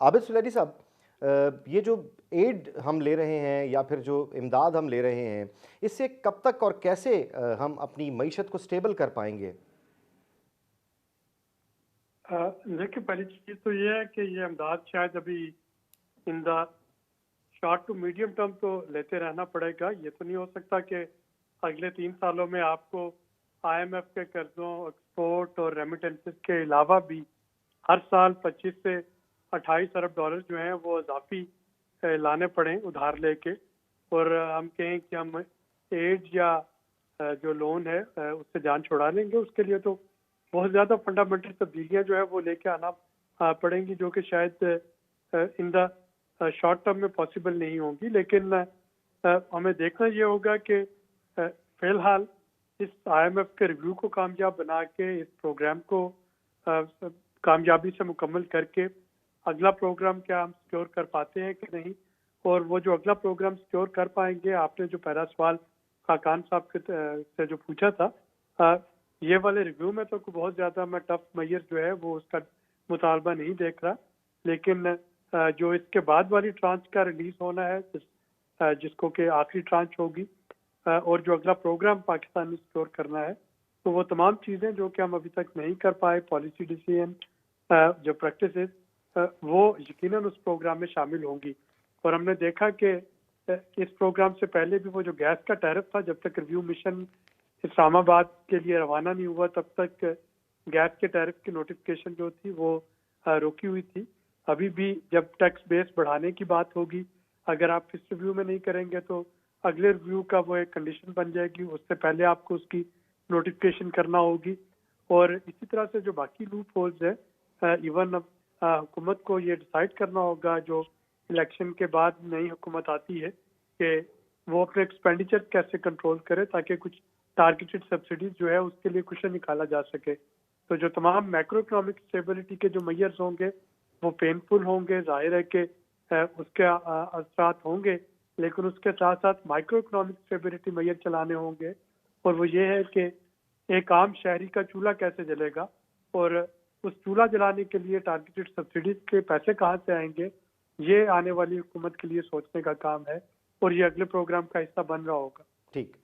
عابد سلیری صاحب، یہ جو ایڈ ہم لے رہے ہیں یا پھر جو امداد ہم لے رہے ہیں، اس سے کب تک اور کیسے ہم اپنی معیشت کو سٹیبل کر پائیں گے؟ دیکھیں، پہلی چیز تو یہ ہے کہ یہ امداد شاید ابھی in the short to medium term تو لیتے رہنا پڑے گا. یہ تو نہیں ہو سکتا کہ اگلے 3 سالوں میں آپ کو آئی ایم ایف کے قرضوں، ایکسپورٹ اور ریمیٹنسز کے علاوہ بھی ہر سال 25 سے 28 ارب ڈالر جو ہیں وہ اضافی لانے پڑیں ادھار لے کے، اور ہم کہیں کہ ہم ایڈ یا جو لون ہے اس سے جان چھڑا لیں گے. اس کے لیے تو بہت زیادہ فنڈامنٹل تبدیلیاں جو ہے وہ لے کے آنا پڑیں گی، جو کہ شاید ان دا شارٹ ٹرم میں پاسبل نہیں ہوں گی. لیکن ہمیں دیکھنا یہ ہوگا کہ فی الحال اس آئی ایم ایف کے ریویو کو کامیاب بنا کے، اس پروگرام کو کامیابی سے مکمل کر کے اگلا پروگرام کیا ہم سیکیور کر پاتے ہیں کہ نہیں. اور وہ جو اگلا پروگرام سیکیور کر پائیں گے، آپ نے جو پہلا سوال خاقان صاحب سے جو پوچھا تھا، یہ والے ریویو میں تو بہت زیادہ میں ٹف میئر جو ہے وہ اس کا مطالبہ نہیں دیکھ رہا. لیکن جو اس کے بعد والی ٹرانچ کا ریلیز ہونا ہے، جس کو کہ آخری ٹرانچ ہوگی، اور جو اگلا پروگرام پاکستان نے سیکیور کرنا ہے، تو وہ تمام چیزیں جو کہ ہم ابھی تک نہیں کر پائے، پالیسی ڈیسیژن، جو پریکٹسز، وہ یقیناً اس پروگرام میں شامل ہوں گی. اور ہم نے دیکھا کہ اس پروگرام سے پہلے بھی وہ جو گیس کا ٹیرف تھا، جب تک ریویو مشن اسلام آباد کے لیے روانہ نہیں ہوا تب تک گیس کے ٹیرف کی نوٹیفکیشن جو تھی وہ روکی ہوئی تھی. ابھی بھی جب ٹیکس بیس بڑھانے کی بات ہوگی، اگر آپ اس ریویو میں نہیں کریں گے تو اگلے ریویو کا وہ ایک کنڈیشن بن جائے گی، اس سے پہلے آپ کو اس کی نوٹیفکیشن کرنا ہوگی. اور اسی طرح سے جو باقی لوپ ہولز ہیں، ایون حکومت کو یہ ڈیسائیڈ کرنا ہوگا جو الیکشن کے بعد نئی حکومت آتی ہے کہ وہ اپنے ایکسپینڈیچر کیسے کنٹرول کرے تاکہ کچھ ٹارگیٹڈ سبسڈیز جو ہے اس کے لیے کچھ نکالا جا سکے. تو جو تمام میکرو اکنامک اسٹیبلٹی کے جو میئرز ہوں گے وہ پینفل ہوں گے، ظاہر ہے کہ اس کے اثرات ہوں گے، لیکن اس کے ساتھ ساتھ مائکرو اکنامک اسٹیبلٹی میئر چلانے ہوں گے. اور وہ یہ ہے کہ ایک عام شہری کا چولہا کیسے جلے گا، اور اس چولہا جلانے کے لیے ٹارگیٹڈ سبسڈیز کے پیسے کہاں سے آئیں گے، یہ آنے والی حکومت کے لیے سوچنے کا کام ہے، اور یہ اگلے پروگرام کا حصہ بن رہا ہوگا. ٹھیک.